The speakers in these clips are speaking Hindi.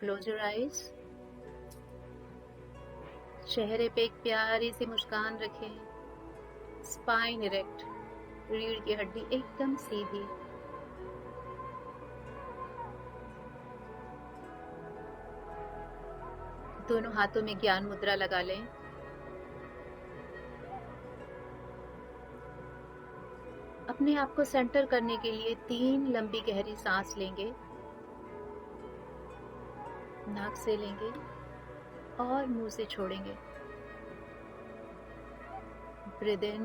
Close your eyes. चेहरे पे एक प्यारी सी मुस्कान रखें। स्पाइन इरेक्ट, रीढ़ की हड्डी एकदम सीधी। दोनों हाथों में ज्ञान मुद्रा लगा लें। अपने आप को सेंटर करने के लिए 3 लंबी गहरी सांस लेंगे। नाक से लेंगे और मुंह से छोड़ेंगे। ब्रीद इन,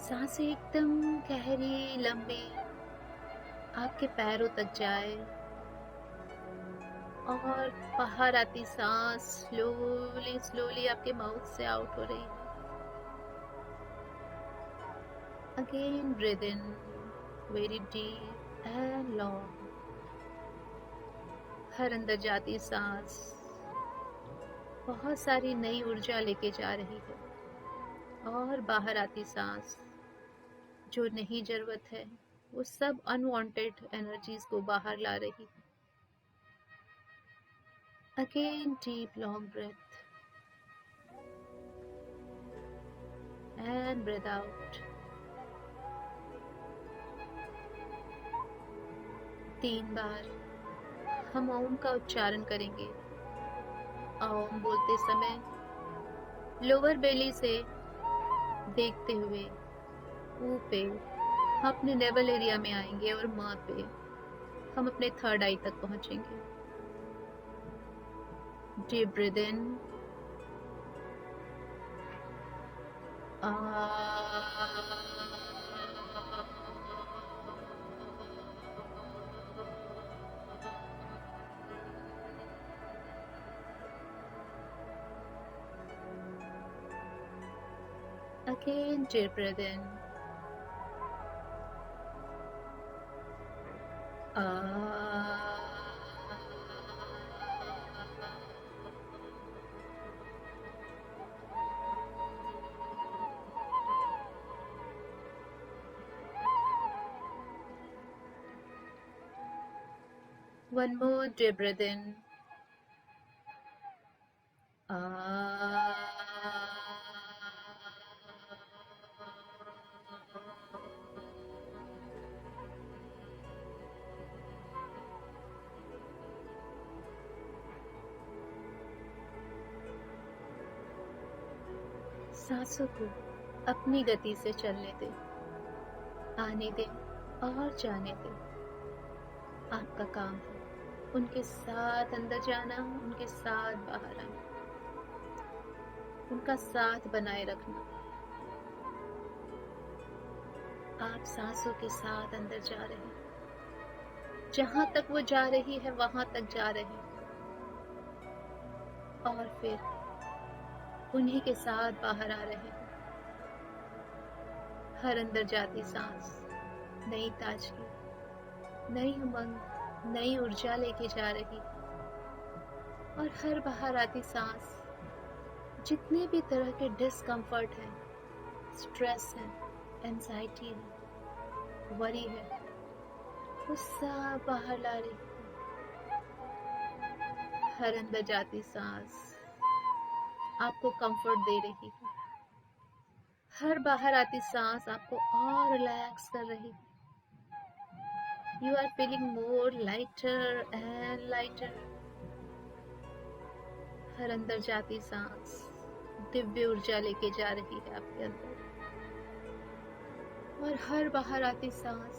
सांसें एकदम गहरी लंबी आपके पैरों तक जाए और बाहर आती सांस स्लोली स्लोली आपके माउथ से आउट हो रही है। Again breathe in very deep and long. हर अंदर जाती सांस बहुत सारी नई ऊर्जा लेके जा रही है और बाहर आती सांस जो नहीं जरूरत है वो सब अनवांटेड एनर्जीज को बाहर ला रही है। Again deep long breath and breath out. 3 बार हम ओम का उच्चारण करेंगे। ओम बोलते समय लोअर बेली से देखते हुए ऊ पे हम अपने नेवल एरिया में आएंगे और माँ पे हम अपने थर्ड आई तक पहुंचेंगे। Deep breath in, again deep breath in, one more deep breath in, सांसों को अपनी गति से चलने दें, आने दें और जाने दें। आपका काम है उनके साथ अंदर जाना, उनके साथ बाहर आना, उनका साथ बनाए रखना। आप सांसों के साथ अंदर जा रहे हैं, जहां तक वो जा रही है वहां तक जा रहे हैं और फिर उन्हीं के साथ बाहर आ रहे हैं। हर अंदर जाती सांस नई ताजगी, नई उमंग, नई ऊर्जा लेके जा रही और हर बाहर आती सांस जितने भी तरह के डिस्कम्फर्ट है, स्ट्रेस है, एंजाइटी है, वरी है, वो सब बाहर ला रही है। हर अंदर जाती सांस आपको कंफर्ट दे रही है। हर बाहर आती सांस आपको और रिलैक्स कर रही है। You are feeling more lighter and lighter. हर अंदर जाती सांस दिव्य ऊर्जा लेके जा रही है आपके अंदर और हर बाहर आती सांस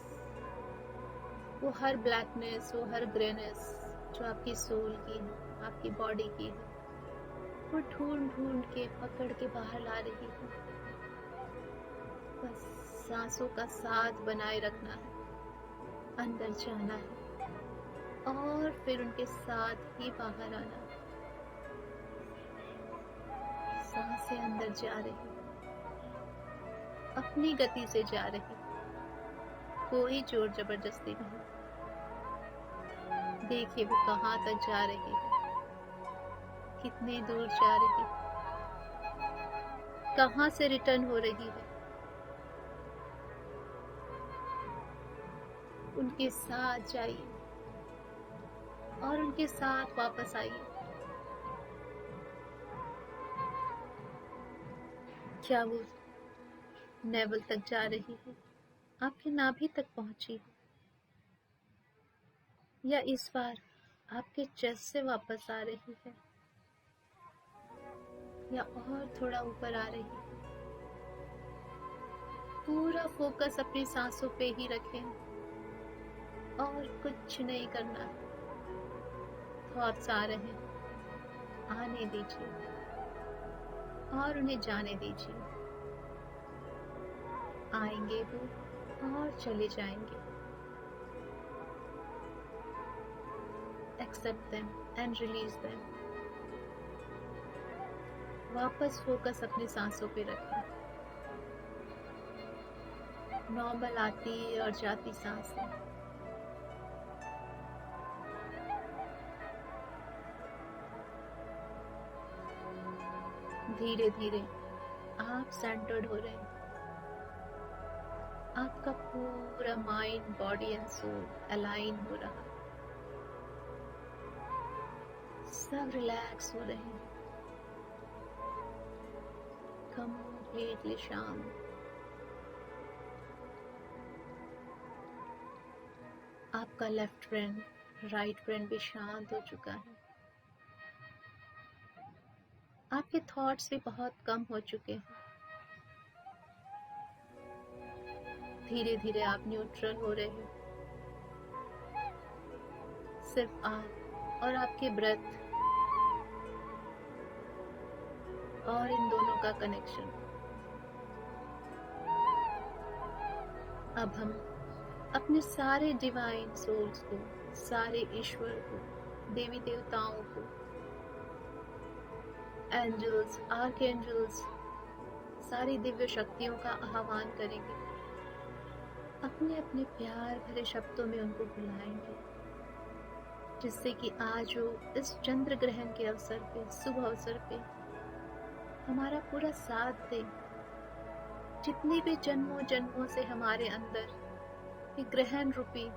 वो हर ब्लैकनेस, वो हर ग्रेनेस जो आपकी सोल की है, आपकी बॉडी की है, वो ढूंढ ढूंढ के पकड़ के बाहर ला रही है। बस सांसों का साथ बनाए रखना है, अंदर जाना है और फिर उनके साथ ही बाहर आना। सांसें अंदर जा रही, अपनी गति से जा रही, कोई जोर जबरदस्ती नहीं। देखिए वो कहाँ तक जा रही है, कितनी दूर जा रही है, कहाँ से रिटर्न हो रही है। उनके साथ जाइए, और उनके साथ वापस आइए। क्या वो नेवल तक जा रही है, आपके नाभि तक पहुंची है, या इस बार आपके चेस्ट से वापस आ रही है, या और थोड़ा ऊपर आ रही है। पूरा फोकस अपनी सांसों पे ही रखें और कुछ नहीं करना है। थॉट्स आ रहे हैं, आने दीजिए और उन्हें जाने दीजिए। आएंगे वो और चले जाएंगे। Accept them and release them. वापस फोकस अपनी सांसों पे रखें। नॉर्मल आती और जाती सांसें। धीरे धीरे आप सेंटर्ड हो रहे हैं। आपका पूरा mind, body and soul align हो रहा है। सब रिलैक्स हो रहे हैं, कंप्लीटली शांत। आपका लेफ्ट ब्रेन, राइट ब्रेन भी शांत हो चुका है। आपके थॉट्स भी बहुत कम हो चुके हैं। धीरे धीरे आप न्यूट्रल हो रहे हैं। सिर्फ आप और आपकी ब्रेथ और इन दोनों का कनेक्शन। अब हम अपने सारे डिवाइन सोल्स को, सारे ईश्वर को, देवी देवताओं को, एंजल्स, आर्कएंजल्स, सारी दिव्य शक्तियों का आह्वान करेंगे। अपने अपने प्यार भरे शब्दों में उनको बुलाएंगे, जिससे कि आज वो इस चंद्र ग्रहण के अवसर पे, शुभ अवसर पे हमारा पूरा साथ दे। जितने भी जन्मों जन्मों से हमारे अंदर ये ग्रहण रूपी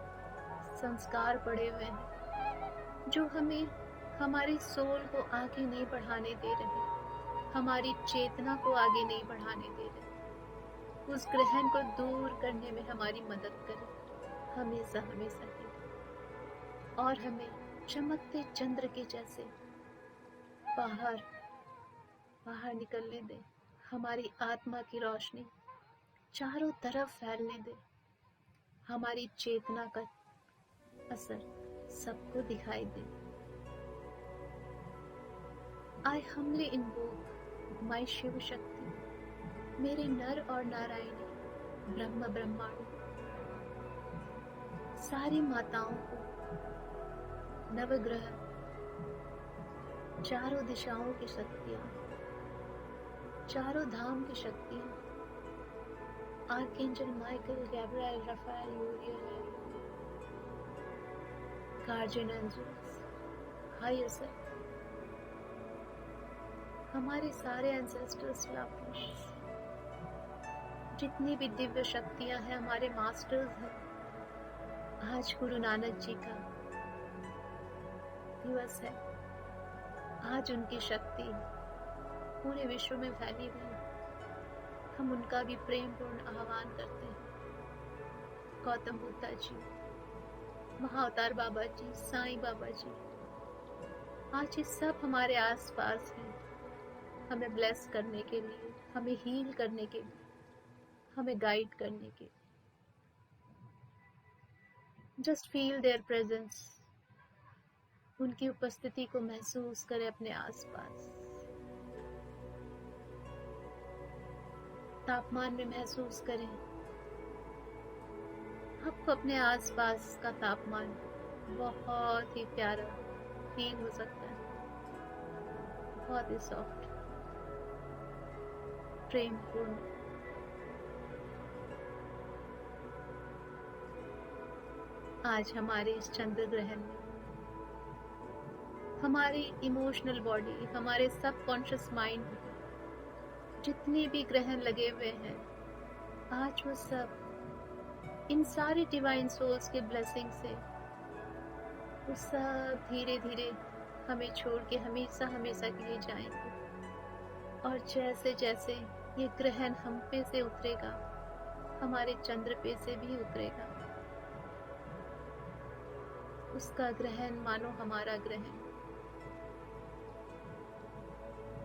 संस्कार पड़े हुए हैं, जो हमें हमारी सोल को आगे नहीं बढ़ाने दे रहे, हमारी चेतना को आगे नहीं बढ़ाने दे रहे, उस ग्रहण को दूर करने में हमारी मदद करें हमेशा हमेशा के लिए। और हमें चमकते चंद्र के जैसे बाहर बाहर निकलने दें। हमारी आत्मा की रोशनी चारों तरफ फैलने दें। हमारी चेतना का असर सबको दिखाई दे। I humbly invoke माई शिव शक्ति, मेरे नर और नारायणी ब्रह्म ब्रह्मांड, सारी माताओं को, नवग्रह, चारों दिशाओं की शक्तियां, चारों धाम की शक्तियां, archangel Michael, Gabriel, Rafale, यूरियल, guardian angels, higher self, हमारे सारे एंसेस्टर्स, लव्ड, जितनी भी दिव्य शक्तियां हैं, हमारे मास्टर्स हैं। आज गुरु नानक जी का दिवस है। आज उनकी शक्ति पूरे विश्व में फैली हुई है। हम उनका भी प्रेम पूर्ण आह्वान करते हैं। गौतम बुद्ध जी, महाअवतार बाबा जी, साईं बाबा जी, आज ये सब हमारे आसपास हैं, हमें ब्लेस करने के लिए, हमें हील करने के लिए, हमें गाइड करने के लिए। जस्ट फील देयर प्रेजेंस, उनकी उपस्थिति को महसूस करें अपने आसपास। तापमान में महसूस करें, आपको अपने आसपास का तापमान बहुत ही प्यारा फील हो सकता है, बहुत ही सॉफ्ट, प्रेमपूर्ण। आज हमारे इस चंद्र ग्रहण में हमारी इमोशनल बॉडी, हमारे सबकॉन्शियस माइंड में जितने भी ग्रहण लगे हुए हैं, आज वो सब इन सारे डिवाइन सोल्स के ब्लेसिंग से वो सब धीरे धीरे हमें छोड़ के हमेशा हमेशा के लिए जाएंगे। और जैसे जैसे ये ग्रहण हम पे से उतरेगा, हमारे चंद्र पे से भी उतरेगा। उसका ग्रहण मानो हमारा ग्रहण।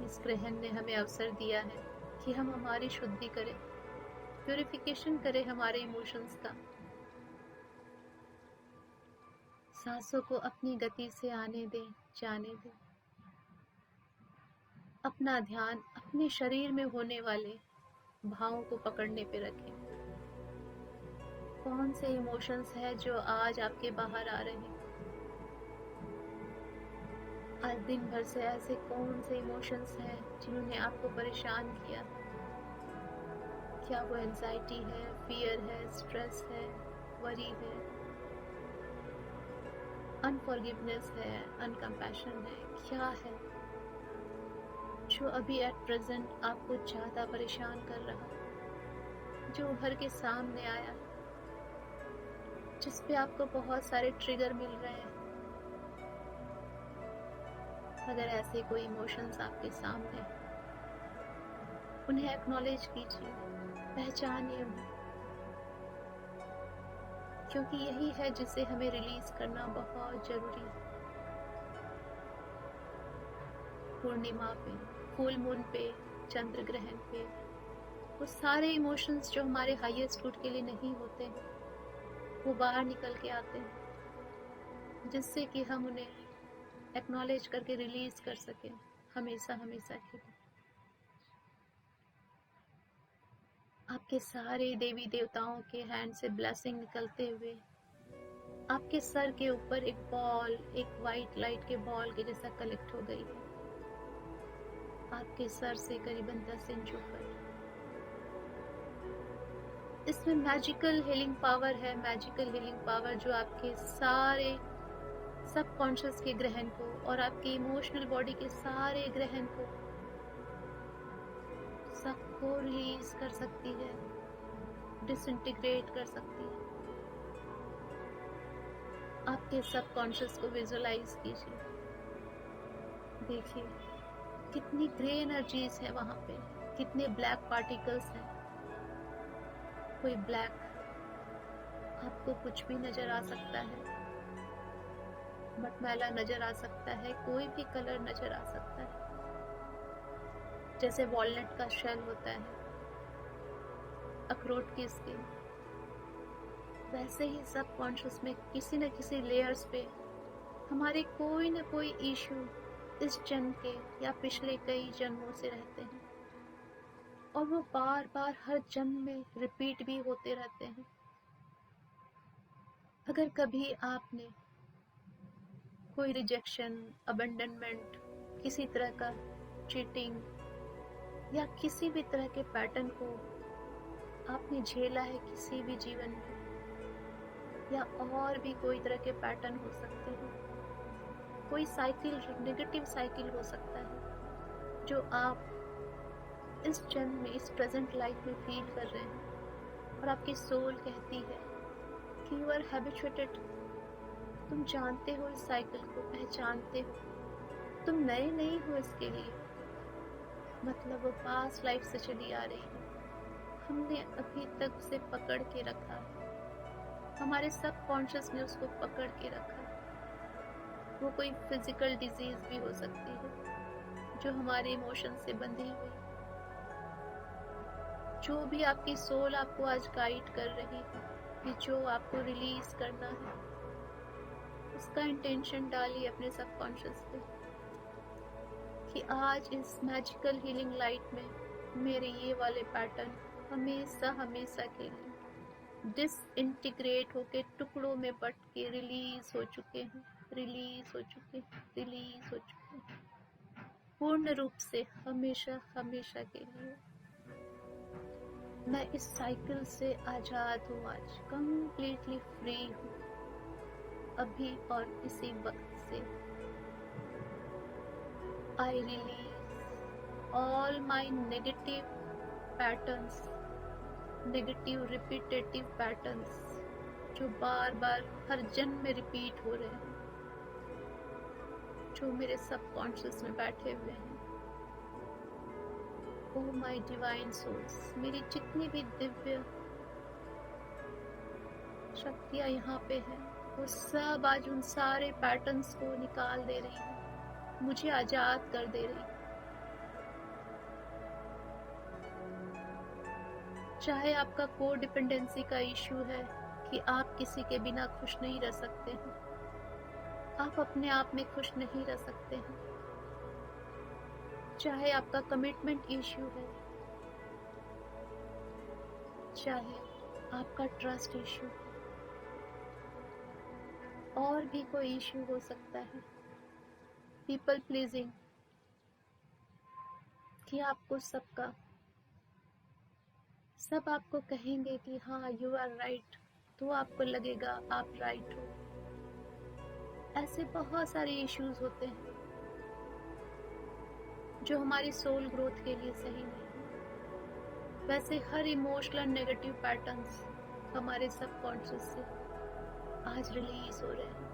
इस ग्रहण ने हमें अवसर दिया है कि हम हमारी शुद्धि करें, प्यूरिफिकेशन करें हमारे इमोशंस का। सांसों को अपनी गति से आने दें, जाने दें। अपना ध्यान अपने शरीर में होने वाले भावों को पकड़ने पे रखें। कौन से इमोशंस है जो आज आपके बाहर आ रहे हैं? आज दिन भर से ऐसे कौन से इमोशंस हैं जिन्होंने आपको परेशान किया? क्या वो एंजाइटी है, फियर है, स्ट्रेस है, वरी है, अनफॉरगिवनेस है, अनकम्पैशन है? क्या है जो अभी एट प्रेजेंट आपको ज्यादा परेशान कर रहा, जो उभर के सामने आया, जिस पे आपको बहुत सारे ट्रिगर मिल रहे हैं? अगर ऐसे कोई इमोशंस आपके सामने, उन्हें एक्नॉलेज कीजिए, पहचानिए उन्हें, क्योंकि यही है जिसे हमें रिलीज करना बहुत जरूरी है। पूर्णिमा पे, फुल मून पे, चंद्र ग्रहण पे, वो सारे इमोशंस जो हमारे हाईएस्ट गुड के लिए नहीं होते हैं, वो बाहर निकल के आते हैं, जिससे कि हम उन्हें एक्नॉलेज करके रिलीज कर सकें हमेशा हमेशा के लिए। आपके सारे देवी देवताओं के हैंड से ब्लेसिंग निकलते हुए आपके सर के ऊपर एक बॉल, एक वाइट लाइट के बॉल के जैसा कलेक्ट हो गई है, आपके सर से करीबन 10 इंच ऊपर। इसमें मैजिकल हीलिंग पावर है, मैजिकल हीलिंग पावर जो आपके सारे सबकॉन्शियस के ग्रहण को और आपके इमोशनल बॉडी के सारे ग्रहण को सबको रिलीज कर सकती है, डिसइंटीग्रेट कर सकती है। आपके सबकॉन्शियस को विजुअलाइज कीजिए, देखिए कितनी ग्रे एनर्जीज है वहां पे, कितने ब्लैक पार्टिकल्स हैं। कोई ब्लैक आपको कुछ भी नजर आ सकता है, मटमैला नजर आ सकता है, कोई भी कलर नजर आ सकता है, जैसे वॉलनट का शेल होता है, अखरोट की स्किन, वैसे ही सब कॉन्शियस में किसी न किसी लेयर्स पे हमारे कोई न कोई इशू इस जन्म के या पिछले कई जन्मों से रहते हैं, और वो बार बार हर जन्म में रिपीट भी होते रहते हैं। अगर कभी आपने कोई रिजेक्शन, अबंडनमेंट, किसी तरह का चीटिंग या किसी भी तरह के पैटर्न को आपने झेला है किसी भी जीवन में, या और भी कोई तरह के पैटर्न हो सकते हैं, कोई साइकिल, नेगेटिव साइकिल हो सकता है जो आप इस जन्म में, इस प्रेजेंट लाइफ में फील कर रहे हैं, और आपकी सोल कहती है कि यू आर हैबिचुएटेड, तुम जानते हो इस साइकिल को, पहचानते हो, तुम नए नहीं हो इसके लिए, मतलब वो पास्ट लाइफ से चली आ रही है, हमने अभी तक उसे पकड़ के रखा, हमारे सब कॉन्शियस ने उसको पकड़ के रखा। वो कोई फिजिकल डिजीज भी हो सकती है जो हमारे इमोशन से बंधी हुई। जो भी आपकी सोल आपको आज गाइड कर रही है कि जो आपको रिलीज करना है, उसका इंटेंशन डालिए अपने सबकॉन्शियस पे कि आज इस मैजिकल हीलिंग लाइट में मेरे ये वाले पैटर्न हमेशा हमेशा के लिए डिसइंटीग्रेट होके टुकड़ों में बट के रिलीज हो चुके हैं, रिलीज हो चुके हैं, रिलीज हो चुके हैं, पूर्ण रूप से हमेशा हमेशा के लिए। मैं इस साइकिल से आजाद हूँ, आज कंप्लीटली फ्री हूँ, अभी और इसी वक्त से। I release all my negative patterns, negative repetitive patterns जो बार बार हर जन्म में रिपीट हो रहे हैं, जो मेरे सबकॉन्शियस में बैठे हुए हैं। ओ माय डिवाइन सोल्स, मेरी जितनी भी दिव्य शक्तियाँ यहाँ पे हैं, वो सब आज उन सारे पैटर्न्स को निकाल दे रही है, मुझे आजाद कर दे रही है। चाहे आपका को डिपेंडेंसी का इश्यू है कि आप किसी के बिना खुश नहीं रह सकते हैं, आप अपने आप में खुश नहीं रह सकते हैं। चाहे आपका कमिटमेंट इश्यू है, चाहे आपका ट्रस्ट इश्यू है, और भी कोई इश्यू हो सकता है, पीपल प्लीजिंग, कि आपको सब आपको कहेंगे कि हाँ यू आर राइट, तो आपको लगेगा आप राइट हो। ऐसे बहुत सारे इश्यूज होते हैं जो हमारी सोल ग्रोथ के लिए सही नहीं है। वैसे हर इमोशनल नेगेटिव पैटर्न्स हमारे सबकॉन्शियस से आज रिलीज हो रहे हैं।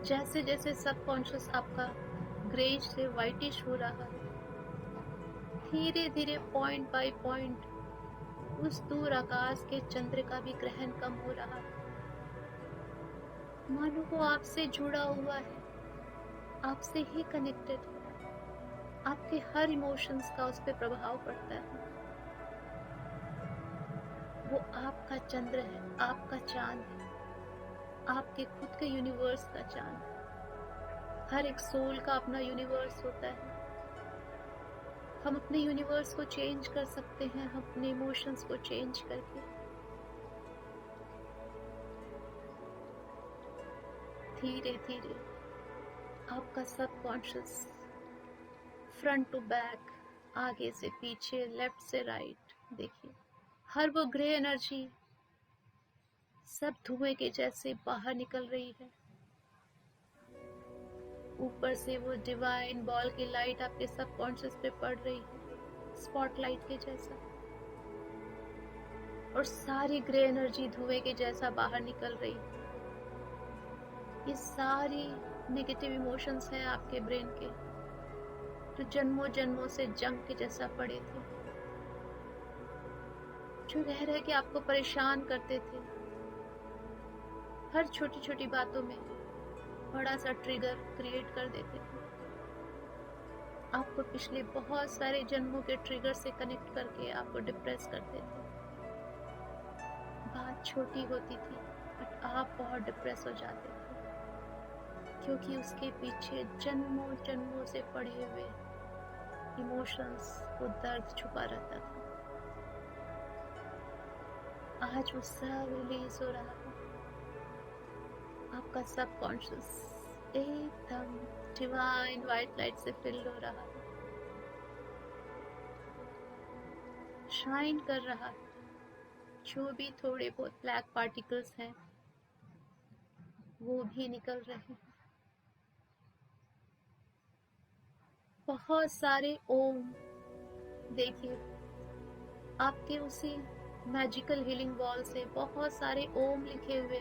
जैसे जैसे सबकॉन्शियस आपका ग्रेइश से व्हाइटिश हो रहा है, धीरे धीरे पॉइंट बाय पॉइंट उस दूर आकाश के चंद्र का भी ग्रहण कम हो रहा है। मानो वो आपसे जुड़ा हुआ है, आपसे ही कनेक्टेड है, आपके हर इमोशंस का उस पर प्रभाव पड़ता है। वो आपका चंद्र है, आपका चांद है, आपके खुद के यूनिवर्स का चांद है। हर एक सोल का अपना यूनिवर्स होता है। हम अपने यूनिवर्स को चेंज कर सकते हैं, हम अपने इमोशंस को चेंज करके। धीरे धीरे आपका सबकॉन्शियस फ्रंट टू बैक, आगे से पीछे, लेफ्ट से राइट, देखिए हर वो ग्रे एनर्जी सब धुएं के जैसे बाहर निकल रही है। ऊपर से वो डिवाइन बॉल की लाइट आपके सबकॉन्शियस पे पड़ रही है, स्पॉटलाइट के जैसा, और सारी ग्रे एनर्जी धुएं के जैसा बाहर निकल रही है। ये सारी नेगेटिव इमोशंस हैं आपके ब्रेन के, जो जन्मों जन्मों से जंग के जैसा पड़े थे, जो रह रह के आपको परेशान करते थे। हर छोटी छोटी बातों में बड़ा सा ट्रिगर क्रिएट कर देते थे। आपको पिछले बहुत सारे जन्मों के ट्रिगर से कनेक्ट करके आपको डिप्रेस करते थे। बात छोटी होती थी बट आप बहुत डिप्रेस हो जाते थे, क्योंकि उसके पीछे जन्मों जन्मों से पड़े हुए इमोशंस, वो दर्द छुपा रहता था। आज वो सब रिलीज हो रहा है। आपका सबकॉन्शियस एकदम डिवाइन व्हाइट लाइट से फिल हो रहा है, शाइन कर रहा है। जो भी थोड़े बहुत ब्लैक पार्टिकल्स हैं वो भी निकल रहे हैं। बहुत सारे ओम, देखिए आपके उसी मैजिकल हीलिंग वॉल से बहुत सारे ओम लिखे हुए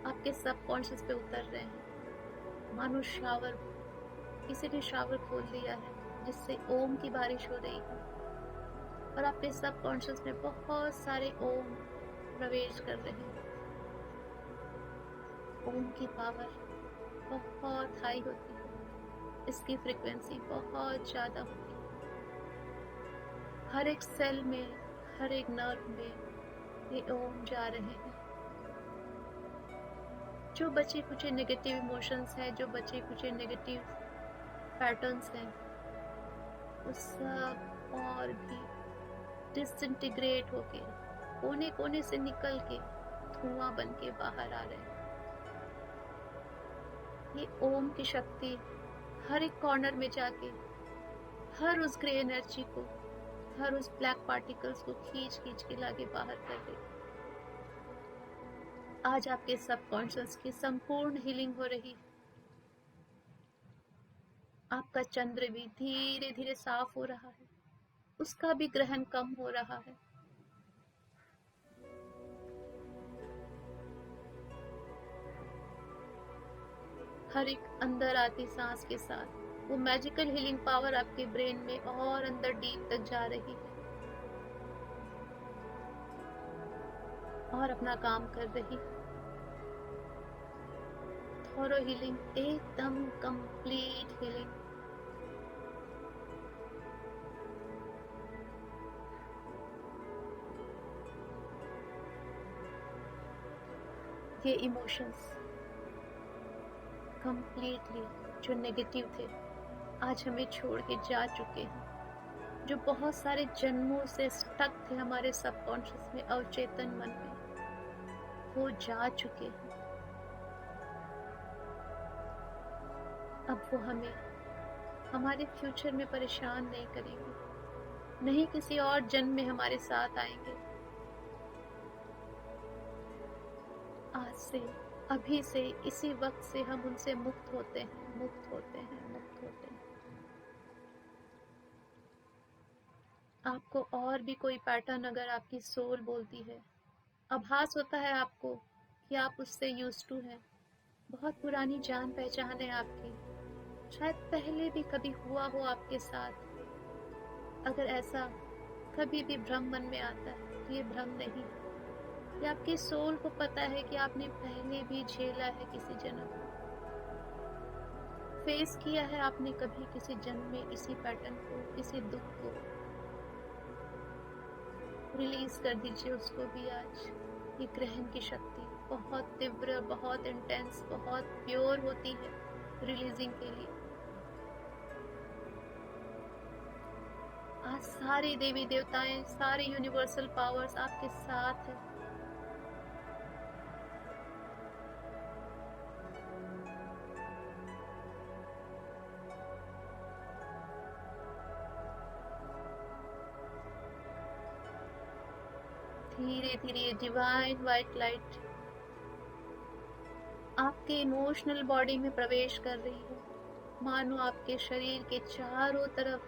आपके सबकॉन्शियस पे उतर रहे हैं। मानो शावर, किसी ने शावर खोल दिया है जिससे ओम की बारिश हो रही है, और आपके सबकॉन्शियस में बहुत सारे ओम प्रवेश कर रहे हैं। ओम की पावर बहुत हाई होती है, इसकी फ्रीक्वेंसी बहुत ज्यादा होती है। हर एक सेल में, हर एक नर्व में ये ओम जा रहे हैं। जो बचे कुछ नेगेटिव इमोशंस हैं, जो बचे कुछ नेगेटिव पैटर्न्स हैं, वो सब और भी डिसइंटीग्रेट होके कोने कोने से निकल के धुआं बन के बाहर आ रहे हैं। ये ओम की शक्ति हर एक कॉर्नर में जाके हर उस ग्रे एनर्जी को, हर उस ब्लैक पार्टिकल्स को खींच खींच के लाके बाहर कर देगी। आज आपके सबकॉन्शियस की संपूर्ण हीलिंग हो रही है। आपका चंद्र भी धीरे धीरे साफ हो रहा है, उसका भी ग्रहण कम हो रहा है। हर एक अंदर आती सांस के साथ वो मैजिकल हीलिंग पावर आपके ब्रेन में और अंदर डीप तक जा रही है और अपना काम कर रही है। थॉरो हीलिंग, एकदम कंप्लीट हीलिंग। ये इमोशंस कंप्लीटली जो नेगेटिव थे आज हमें छोड़ के जा चुके हैं, जो बहुत सारे जन्मों से स्टक थे हमारे सबकॉन्शियस में, अवचेतन मन में, वो जा चुके हैं। अब वो हमें हमारे फ्यूचर में परेशान नहीं करेंगे, नहीं किसी और जन्म में हमारे साथ आएंगे। आज से, अभी से, इसी वक्त से हम उनसे मुक्त होते हैं, मुक्त होते हैं, मुक्त होते हैं। आपको और भी कोई पैटर्न अगर आपकी सोल बोलती है, आभास होता है आपको कि आप उससे यूज्ड टू हैं, बहुत पुरानी जान पहचान है आपकी, शायद पहले भी कभी हुआ हो आपके साथ। अगर ऐसा कभी भी भ्रम मन में आता है तो ये भ्रम नहीं है, ये आपकी सोल को पता है कि आपने पहले भी झेला है किसी जन्म में, फेस किया है आपने कभी किसी जन्म में इसी पैटर्न को, इसी दुख को। रिलीज कर दीजिए उसको भी आज। ये ग्रहण की शक्ति बहुत तीव्र, बहुत इंटेंस, बहुत प्योर होती है रिलीजिंग के लिए। आज सारे देवी देवताएं, सारे यूनिवर्सल पावर्स आपके साथ हैं। धीरे धीरे डिवाइन व्हाइट लाइट आपके इमोशनल बॉडी में प्रवेश कर रही है, मानो आपके शरीर के चारों तरफ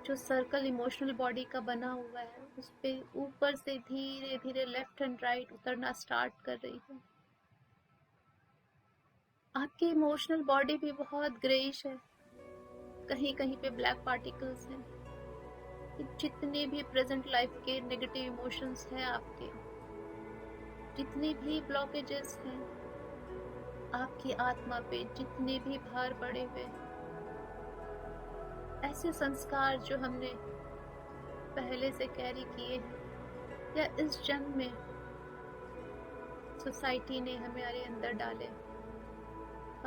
जो सर्कल इमोशनल बॉडी का बना हुआ है उस पे ऊपर से धीरे धीरे लेफ्ट एंड राइट उतरना स्टार्ट कर रही है। आपकी इमोशनल बॉडी भी बहुत ग्रेइश है, कहीं कहीं पे ब्लैक पार्टिकल्स हैं। जितने भी प्रेजेंट लाइफ के नेगेटिव इमोशंस हैं आपके, जितने भी ब्लॉकेजेस हैं आपकी आत्मा पे, जितने भी भार पड़े हुए, ऐसे संस्कार जो हमने पहले से कैरी किए हैं या इस जन्म में सोसाइटी ने हमारे अंदर डाले,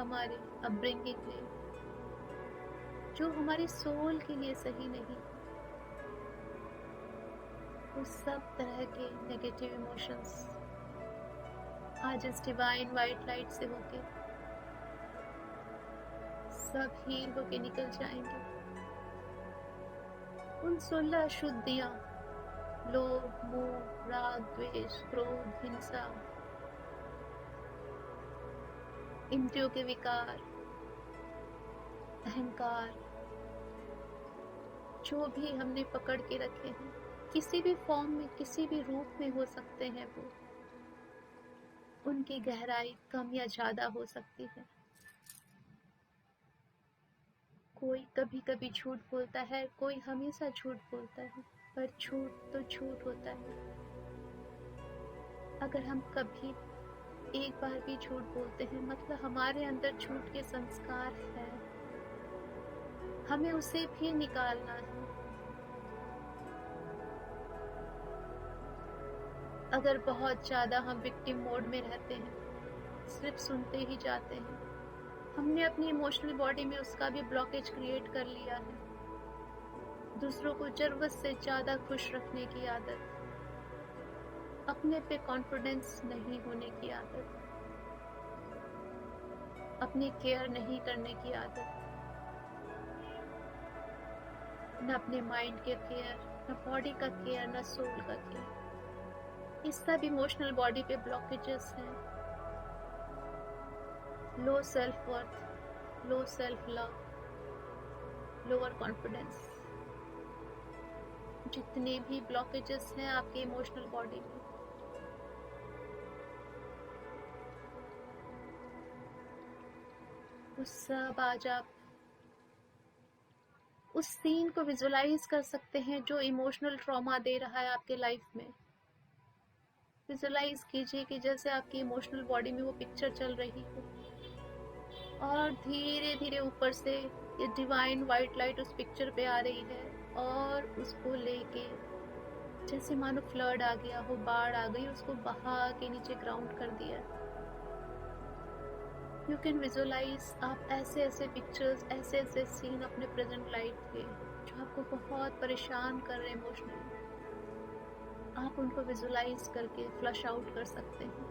हमारे अपब्रिंगिंग ने, जो हमारी सोल के लिए सही नहीं, उस सब तरह के नेगेटिव इमोशंस आज इस डिवाइन व्हाइट लाइट से होके सब हील होके निकल जाएंगे। उन 16 अशुद्धियां, लोभ, मोह, राग, द्वेष, क्रोध, हिंसा, इंद्रियों के विकार, अहंकार, जो भी हमने पकड़ के रखे हैं, किसी भी फॉर्म में, किसी भी रूप में हो सकते हैं वो, उनकी गहराई कम या ज्यादा हो सकती है। कोई कभी कभी झूठ बोलता है, कोई हमेशा झूठ बोलता है, पर झूठ तो झूठ होता है। अगर हम कभी एक बार भी झूठ बोलते हैं मतलब हमारे अंदर झूठ के संस्कार है, हमें उसे भी निकालना है। अगर बहुत ज्यादा हम विक्टिम मोड में रहते हैं, सिर्फ सुनते ही जाते हैं, हमने अपनी इमोशनल बॉडी में उसका भी ब्लॉकेज क्रिएट कर लिया है। दूसरों को जरूरत से ज्यादा खुश रखने की आदत, अपने पे कॉन्फिडेंस नहीं होने की आदत, अपनी केयर नहीं करने की आदत, न अपने माइंड के केयर, न बॉडी का केयर, न सोल का केयर। ये सब इमोशनल बॉडी पे ब्लॉकेजेस हैं। Low self worth, low self love, lower confidence, जितने भी ब्लॉकेजेस हैं आपके इमोशनल बॉडी में, वो सब आज आप उस सीन को विजुलाइज कर सकते हैं जो इमोशनल ट्रॉमा दे रहा है आपके लाइफ में। विजुलाइज कीजिए कि जैसे आपकी इमोशनल बॉडी में वो पिक्चर चल रही हो और धीरे धीरे ऊपर से ये डिवाइन वाइट लाइट उस पिक्चर पे आ रही है और उसको लेके जैसे मानो फ्लड आ गया हो, बाढ़ आ गई, उसको बहा के नीचे ग्राउंड कर दिया। यू कैन विजुलाइज आप ऐसे ऐसे पिक्चर्स, ऐसे ऐसे सीन अपने प्रेजेंट लाइफ के जो आपको बहुत परेशान कर रहे हैं इमोशनली, आप उनको विजुलाइज करके फ्लश आउट कर सकते हैं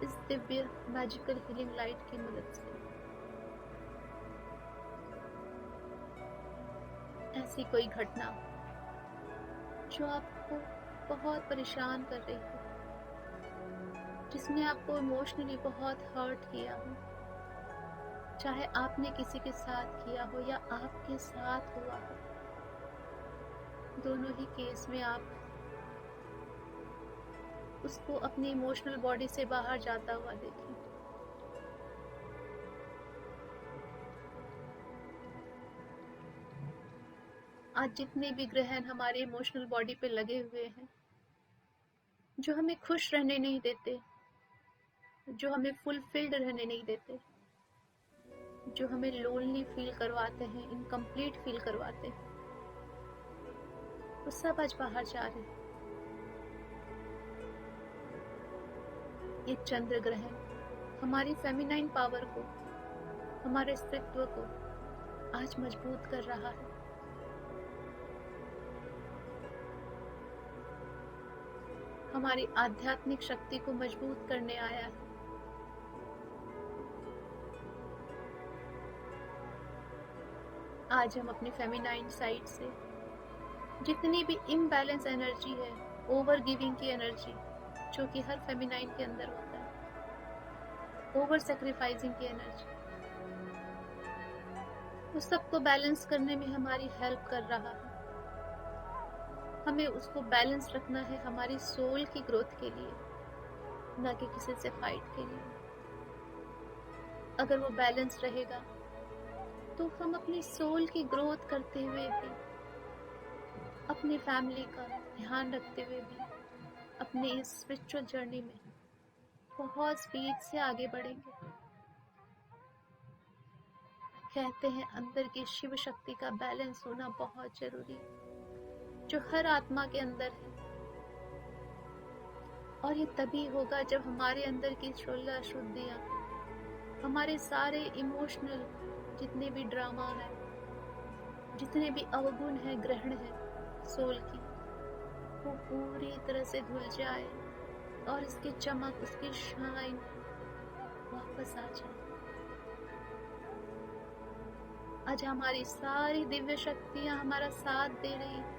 इस दिव्य मैजिकल हीलिंग लाइट की मदद से। ऐसी कोई घटना जो आपको बहुत परेशान कर रही हो, जिसने आपको इमोशनली बहुत हर्ट किया हो, चाहे आपने किसी के साथ किया हो या आपके साथ हुआ हो, दोनों ही केस में आप उसको अपनी इमोशनल बॉडी से बाहर जाता हुआ देखें। आज जितने भी ग्रहण हमारे इमोशनल बॉडी पे लगे हुए हैं, जो हमें खुश रहने नहीं देते, जो हमें फुलफिल्ड रहने नहीं देते, जो हमें लोनली फील करवाते हैं, इनकम्प्लीट फील करवाते हैं, वो सब आज बाहर जा रहे हैं। ये चंद्र ग्रहण हमारी फेमिनाइन पावर को, हमारे अस्तित्व को आज मजबूत कर रहा है। हमारी आध्यात्मिक शक्ति को मजबूत करने आया है। आज हम अपनी फेमिनाइन साइड से जितनी भी इम्बैलेंस एनर्जी है, ओवर गिविंग की एनर्जी जो कि हर फेमिनाइन के अंदर होता है, ओवर सैक्रिफाइसिंग की एनर्जी, उस सबको बैलेंस करने में हमारी हेल्प कर रहा है। हमें उसको बैलेंस रखना है हमारी सोल की ग्रोथ के लिए, ना कि किसी से फाइट के लिए। अगर वो बैलेंस रहेगा तो हम अपनी सोल की ग्रोथ करते हुए भी, अपनी फैमिली का ध्यान रखते हुए भी, अपनी इस स्पिरिचुअल जर्नी में बहुत स्पीड से आगे बढ़ेंगे। कहते हैं अंदर की शिव शक्ति का बैलेंस होना बहुत जरूरी है, जो हर आत्मा के अंदर है। और ये तभी होगा जब हमारे अंदर की 16 अशुद्धियां, हमारे सारे इमोशनल जितने भी ड्रामा है, जितने भी अवगुण है, ग्रहण है सोल की, वो पूरी तरह से धुल जाए और इसकी चमक, उसकी शाइन वापस आ जाए। आज हमारी सारी दिव्य शक्तियां हमारा साथ दे रही है।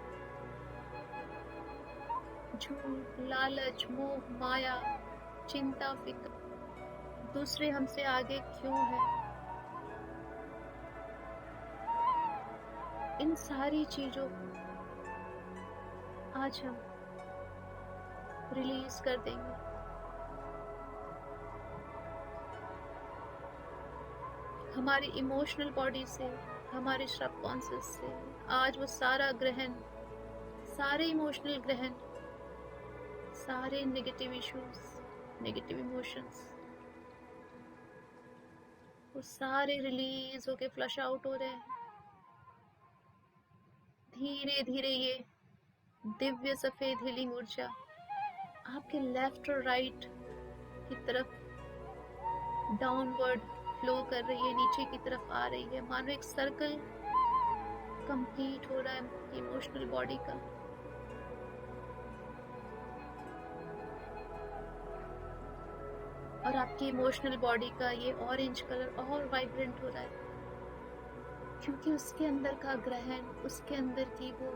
झूठ, लालच, मोह, माया, चिंता, फिक्र, दूसरे हमसे आगे क्यों है, इन सारी चीजों को आज हम रिलीज कर देंगे। हमारी इमोशनल बॉडी से, हमारे सबकॉन्शियस से आज वो सारा ग्रहण, सारे इमोशनल ग्रहण, सारे नेगेटिव इश्यूज, नेगेटिव इमोशंस, वो सारे रिलीज होके फ्लश आउट हो रहे हैं। धीरे धीरे ये दिव्य सफेद हीलिंग ऊर्जा आपके लेफ्ट और राइट की तरफ डाउनवर्ड फ्लो कर रही है, नीचे की तरफ आ रही है, मानो एक सर्कल कंप्लीट हो रहा है इमोशनल बॉडी का। और आपकी इमोशनल बॉडी का ये ऑरेंज कलर और वाइब्रेंट हो रहा है, क्योंकि उसके अंदर का ग्रहण, उसके अंदर की वो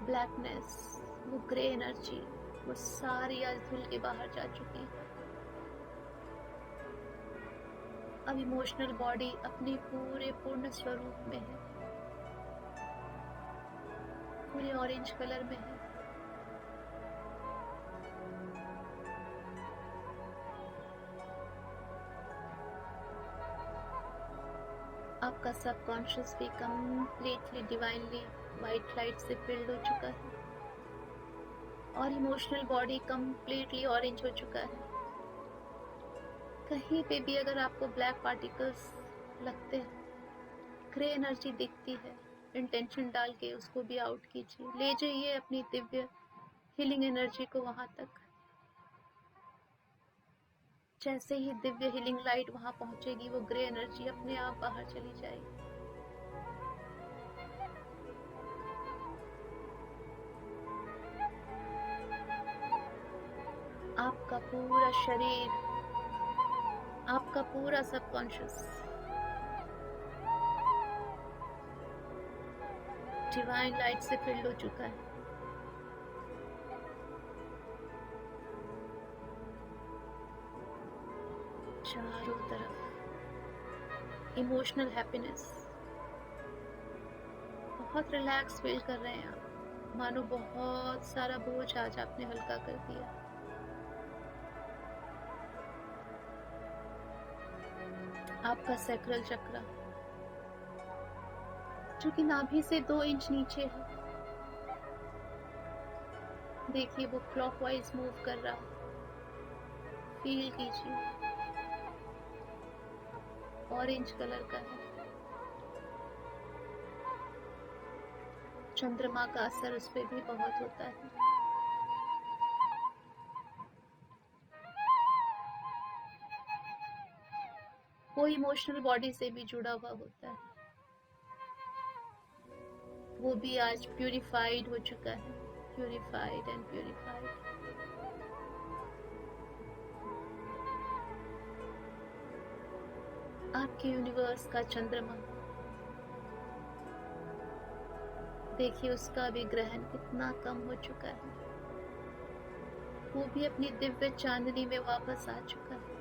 ब्लैकनेस, वो ग्रे एनर्जी, वो सारी आज धुल के बाहर जा चुकी है। अब इमोशनल बॉडी अपने पूरे पूर्ण स्वरूप में है, पूरे ऑरेंज कलर में है। आपका सबकॉन्शियस भी कंप्लीटली डिवाइनली वाइट लाइट से फिल्ड हो चुका है और इमोशनल बॉडी कंप्लीटली ऑरेंज हो चुका है। कहीं पे भी अगर आपको ब्लैक पार्टिकल्स लगते हैं, ग्रे एनर्जी दिखती है, इंटेंशन डाल के उसको भी आउट कीजिए। ले जाइए अपनी दिव्य हीलिंग एनर्जी को वहां तक। जैसे ही दिव्य हीलिंग लाइट वहां पहुंचेगी, वो ग्रे एनर्जी अपने आप बाहर चली जाएगी। आपका पूरा शरीर, आपका पूरा सबकॉन्शियस डिवाइन लाइट से फिल्ड हो चुका है। चारों तरफ इमोशनल हैप्पीनेस, बहुत रिलैक्स फील कर रहे हैं आप, मानो बहुत सारा बोझ आज आपने हल्का कर दिया। आपका सैक्रल चक्र, जो कि नाभि से 2 इंच नीचे है, देखिए वो क्लॉकवाइज मूव कर रहा है, फील कीजिए। ऑरेंज कलर का है। चंद्रमा का असर उस पर भी बहुत होता है। वो इमोशनल बॉडी से भी जुड़ा हुआ होता है, वो भी आज प्यूरिफाइड हो चुका है। Purified and purified. आपके यूनिवर्स का चंद्रमा, देखिए उसका भी ग्रहण कितना कम हो चुका है, वो भी अपनी दिव्य चांदनी में वापस आ चुका है।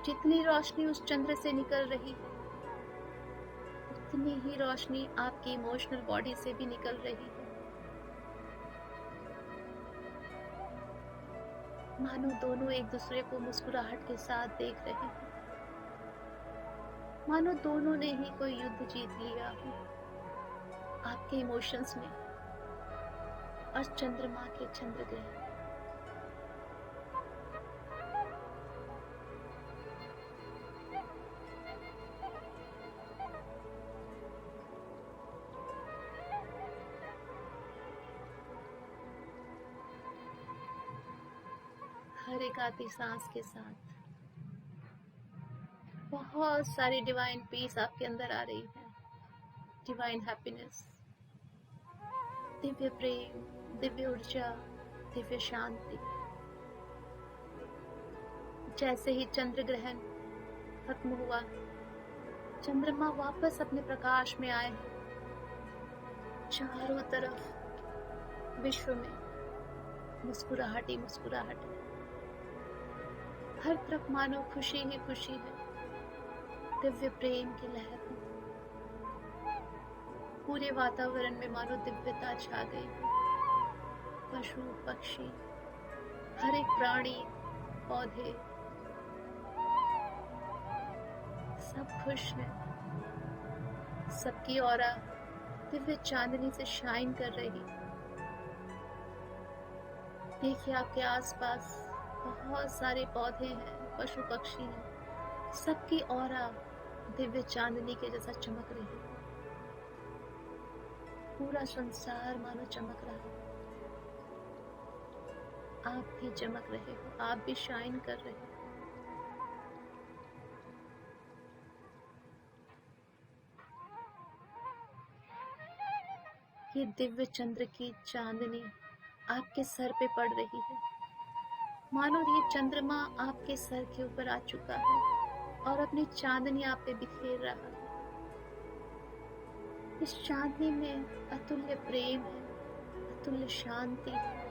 जितनी रोशनी उस चंद्र से निकल रही है, उतनी ही रोशनी आपकी इमोशनल बॉडी से भी निकल रही है। मानो दोनों एक दूसरे को मुस्कुराहट के साथ देख रहे हैं, मानो दोनों ने ही कोई युद्ध जीत लिया हो आपके इमोशंस में और चंद्रमा के चंद्र ग्रहण। हर एक आती सांस के साथ बहुत सारी डिवाइन पीस आपके अंदर आ रही है, डिवाइन हैप्पीनेस, दिव्य प्रेम, दिव्य ऊर्जा, दिव्य शांति। जैसे ही चंद्र ग्रहण खत्म हुआ, चंद्रमा वापस अपने प्रकाश में आए हैं। चारों तरफ विश्व में मुस्कुराहट ही मुस्कुराहट है, हर तरफ मानो खुशी ही खुशी है, दिव्य प्रेम की लहर है। पूरे वातावरण में मानो दिव्यता छा गई है। पशु पक्षी, हर एक प्राणी, पौधे, सब खुश हैं। सबकी ऑरा दिव्य चांदनी से शाइन कर रही। देखिए आपके आसपास बहुत सारे पौधे हैं, पशु पक्षी हैं, सबकी ऑरा दिव्य चांदनी के जैसा चमक रही है। पूरा संसार मानो चमक रहा है। आप भी चमक रहे हो, आप भी शाइन कर रहे हो। ये दिव्य चंद्र की चांदनी आपके सर पे पड़ रही है, मानो ये चंद्रमा आपके सर के ऊपर आ चुका है और अपनी चांदनी आप पे बिखेर रहा है। इस चांदनी में अतुल्य प्रेम है, अतुल्य शांति है।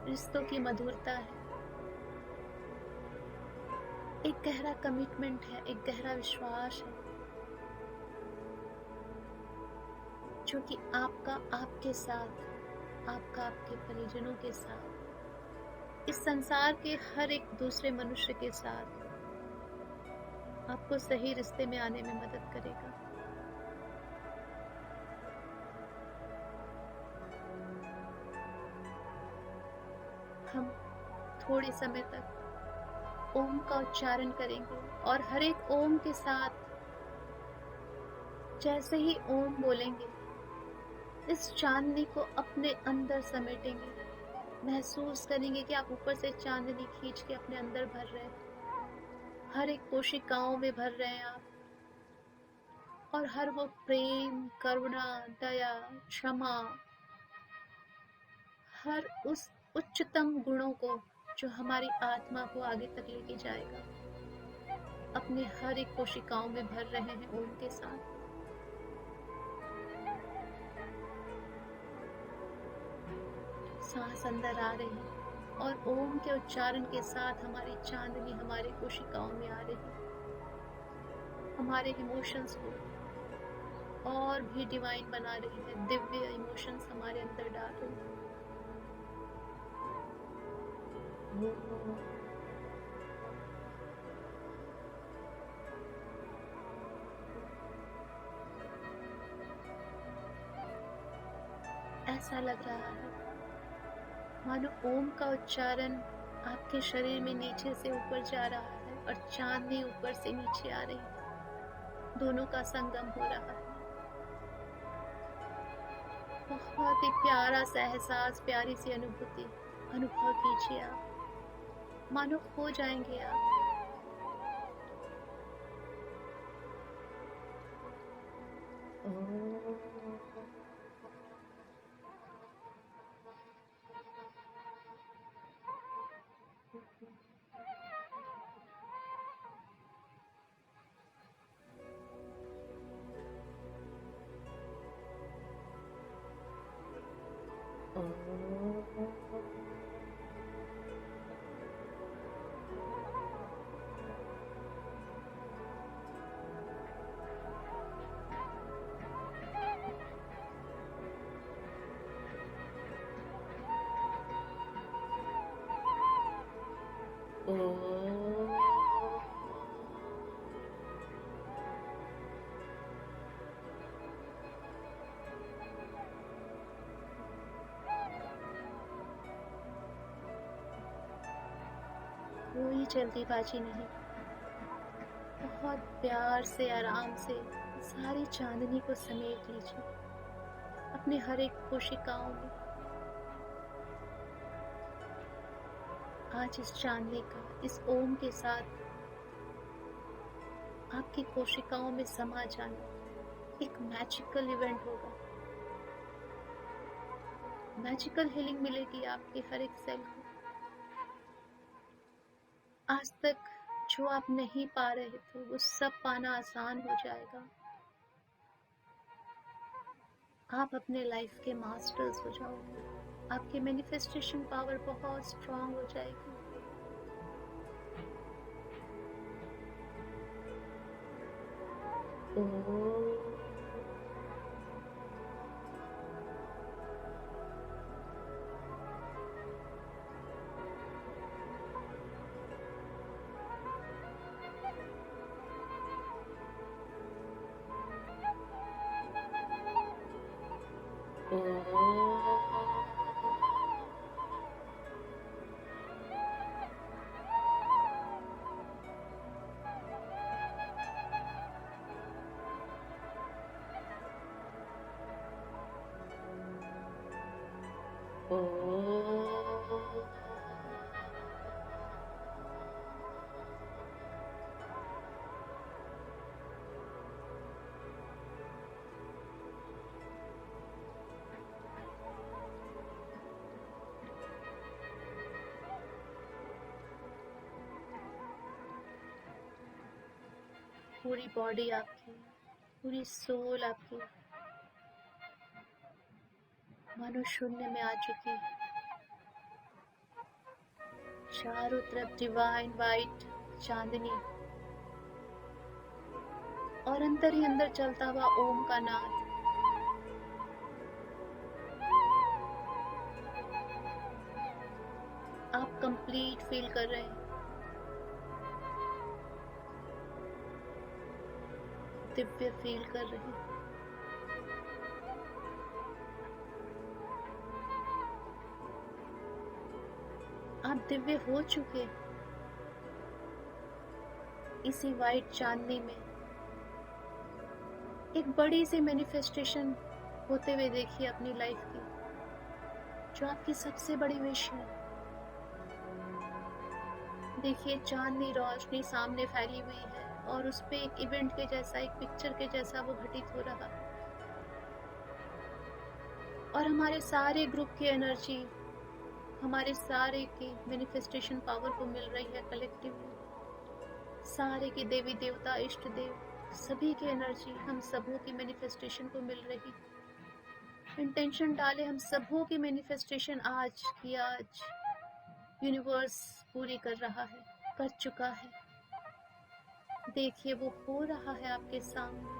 रिश्तों की मधुरता है, एक गहरा कमिटमेंट है, एक गहरा विश्वास है, जो कि आपका आपके साथ, आपका आपके परिजनों के साथ इस संसार के हर एक दूसरे मनुष्य के साथ आपको सही रिश्ते में आने में मदद करेगा। हम थोड़े समय तक ओम का उच्चारण करेंगे और हर एक ओम के साथ जैसे ही ओम बोलेंगे इस चांदनी को अपने अंदर समेटेंगे। महसूस करेंगे कि आप ऊपर से चांदनी खींच के अपने अंदर भर रहे हैं, हर एक कोशिकाओं में भर रहे हैं आप, और हर वो प्रेम, करुणा, दया, क्षमा, हर उस उच्चतम गुणों को जो हमारी आत्मा को आगे तक लेके जाएगा, अपने हर एक कोशिकाओं में भर रहे हैं ओम के साथ। सांस अंदर आ रही है और ओम के उच्चारण के साथ हमारी चांदनी हमारे कोशिकाओं में आ रही है, हमारे इमोशंस को और भी डिवाइन बना रही है, दिव्य इमोशंस हमारे अंदर डाल रही है। ऐसा लग रहा है मानो ओम का उच्चारण आपके शरीर में नीचे से ऊपर जा रहा है और चांदनी ऊपर से नीचे आ रही है, दोनों का संगम हो रहा है। बहुत ही प्यारा सा एहसास, प्यारी सी अनुभूति अनुभव कीजिए आप, मानो खो जाएंगे आप। कोई जल्दीबाजी नहीं, बहुत प्यार से, आराम से सारी चांदनी को समेट लीजिए अपने हर एक कोशिकाओं में। आज इस चांदनी का, इस ओम के साथ आपकी कोशिकाओं में समा जाना एक मैजिकल इवेंट होगा। मैजिकल हीलिंग मिलेगी आपके हर एक सेल को। आज तक जो आप नहीं पा रहे थे वो सब पाना आसान हो जाएगा। आप अपने लाइफ के मास्टर्स हो जाओगे, आपकी मैनिफेस्टेशन पावर बहुत स्ट्रांग हो जाएगी। पूरी बॉडी आपकी, पूरी सोल आपकी मानो शून्य में आ चुकी है। चारों तरफ डिवाइन वाइट चांदनी और अंदर ही अंदर चलता हुआ ओम का नाद। आप कंप्लीट फील कर रहे हैं, दिव्य फील कर रहे हैं। आप दिव्य हो चुके इसी वाइट चांदनी में। एक बड़ी सी मैनिफेस्टेशन होते हुए देखिए अपनी लाइफ की, जो आपकी सबसे बड़ी विश है। देखिए चांदनी रोशनी सामने फैली हुई है और उस पे एक इवेंट के जैसा, एक पिक्चर के जैसा वो घटित हो रहा है। और हमारे सारे ग्रुप की एनर्जी, हमारे सारे की मैनिफेस्टेशन पावर को मिल रही है कलेक्टिवली। सारे के देवी देवता, इष्ट देव, सभी की एनर्जी हम सबों की मैनिफेस्टेशन को मिल रही। इंटेंशन डाले हम सबों की मैनिफेस्टेशन आज की आज यूनिवर्स पूरी कर रहा है, कर चुका है। देखिए वो हो रहा है आपके सामने।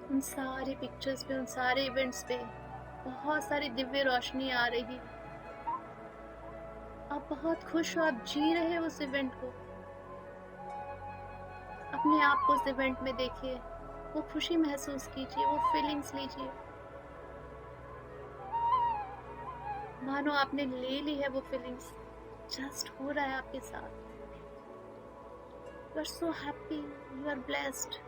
उन सारे पिक्चर्स पे, उन सारे इवेंट्स पे बहुत सारी दिव्य रोशनी आ रही। आप बहुत खुश हो, आप जी रहे हो उस इवेंट को। अपने आप को उस इवेंट में देखिए, वो खुशी महसूस कीजिए, वो फीलिंग्स लीजिए। मानो आपने ले ली है वो फीलिंग्स, जस्ट हो रहा है आपके साथ। You are so happy, you are blessed.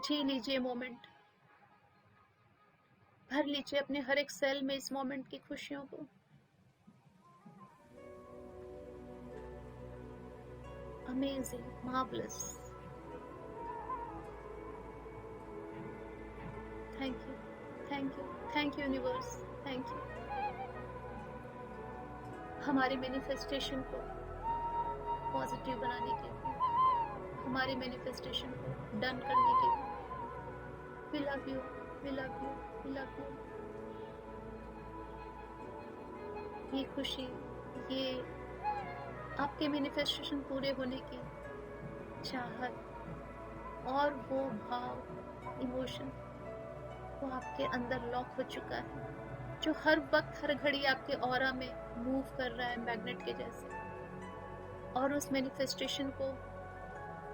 जी लीजिए मोमेंट, भर लीजिए अपने हर एक सेल में इस मोमेंट की खुशियों को। Amazing, marvellous. Thank you, thank you, thank you universe, thank you. हमारी मैनिफेस्टेशन को पॉजिटिव बनाने के लिए, हमारी मैनिफेस्टेशन को डन करने के लिए। We love you, we love you, we love you. ये खुशी, ये आपके मैनिफेस्टेशन पूरे होने की चाहत और वो भाव, इमोशन, वो आपके अंदर लॉक हो चुका है, जो हर वक्त हर घड़ी आपके ऑरा में मूव कर रहा है मैग्नेट के जैसे। और उस मैनिफेस्टेशन को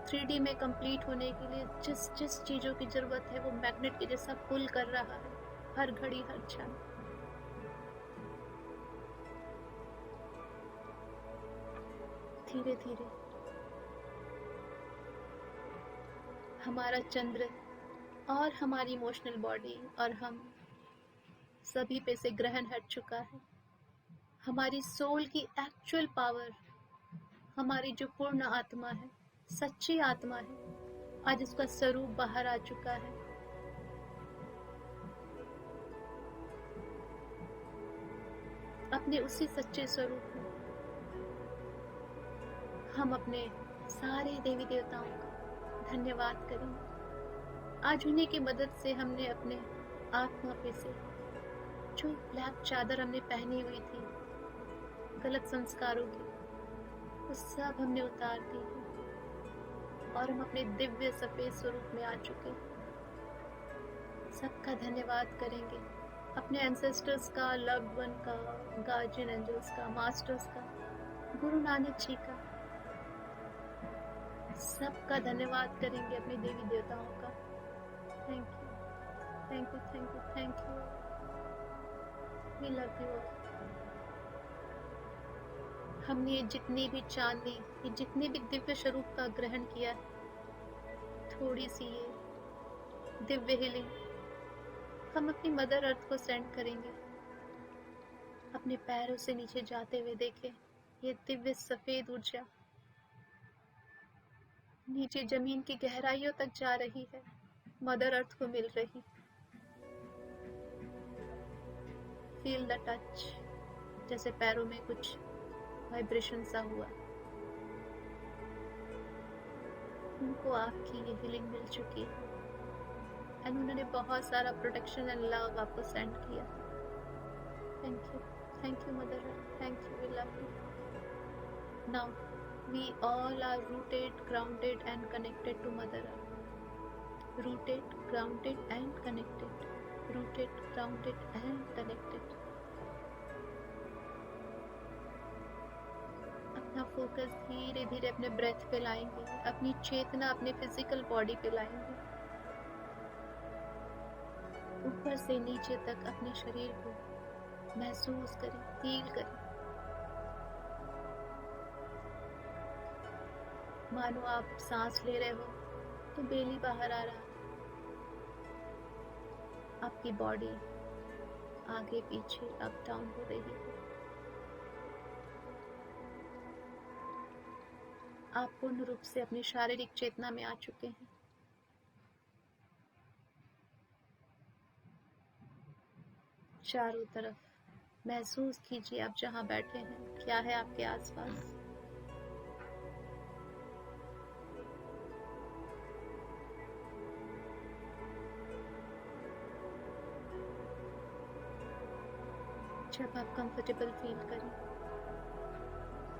3D में कंप्लीट होने के लिए जिस जिस चीजों की जरूरत है वो मैग्नेट के जैसा पुल कर रहा है हर घड़ी, हर क्षण। धीरे धीरे हमारा चंद्र और हमारी इमोशनल बॉडी और हम सभी पे से ग्रहण हट चुका है। हमारी सोल की एक्चुअल पावर, हमारी जो पूर्ण आत्मा है, सच्ची आत्मा है, आज उसका स्वरूप बाहर आ चुका है। अपने उसी सच्चे स्वरूप में हम अपने सारे देवी देवताओं का धन्यवाद करेंगे। आज उन्हीं की मदद से हमने अपने आत्मा पे से जो ब्लैक चादर हमने पहनी हुई थी गलत संस्कारों की, वो सब हमने उतार दी और हम अपने दिव्य सफेद स्वरूप में आ चुके। सबका धन्यवाद करेंगे, अपने एंसेस्टर्स का, लव्ड वन का, गार्जियन एंजल्स का, मास्टर्स का, गुरु नानक जी का। सबका धन्यवाद करेंगे, अपने देवी देवताओं का। Thank you, thank you, thank you, thank you. We love you all. हमने ये जितनी भी चांदनी, ये जितने भी दिव्य स्वरूप का ग्रहण किया है, थोड़ी सी ये दिव्य हीलिंग हम अपनी मदर अर्थ को सेंड करेंगे। अपने पैरों से नीचे जाते हुए देखें ये दिव्य सफेद ऊर्जा नीचे जमीन की गहराइयों तक जा रही है, मदर अर्थ को मिल रही। फील द टच, जैसे पैरों में कुछ वाइब्रेशन सा हुआ। उनको आपकी ये फीलिंग मिल चुकी है एंड उन्होंने बहुत सारा प्रोटेक्शन एंड लव आपको सेंड किया। Thank you mother earth, thank you, we love you. Now we all are rooted, grounded and connected to Mother Earth. Rooted, grounded and connected. Rooted, grounded and connected. अपना फोकस धीरे धीरे अपने ब्रेथ पे लाएंगे, अपनी चेतना अपने फिजिकल बॉडी पे लाएंगे। ऊपर से नीचे तक अपने शरीर को महसूस करें, फील करें। मानो आप सांस ले रहे हो तो बेली बाहर आ रहा है। आपकी बॉडी आगे पीछे अप डाउन हो रही है। आप पूर्ण रूप से अपनी शारीरिक चेतना में आ चुके हैं। चारों तरफ महसूस कीजिए आप जहां बैठे हैं क्या है आपके आसपास। जब आप कंफर्टेबल फील करें,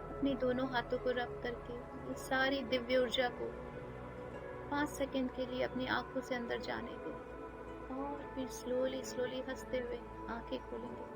अपने दोनों हाथों को रब करके ये सारी दिव्य ऊर्जा को 5 सेकंड के लिए अपनी आंखों से अंदर जाने दें और फिर स्लोली स्लोली हंसते हुए आंखें खोलेंगे।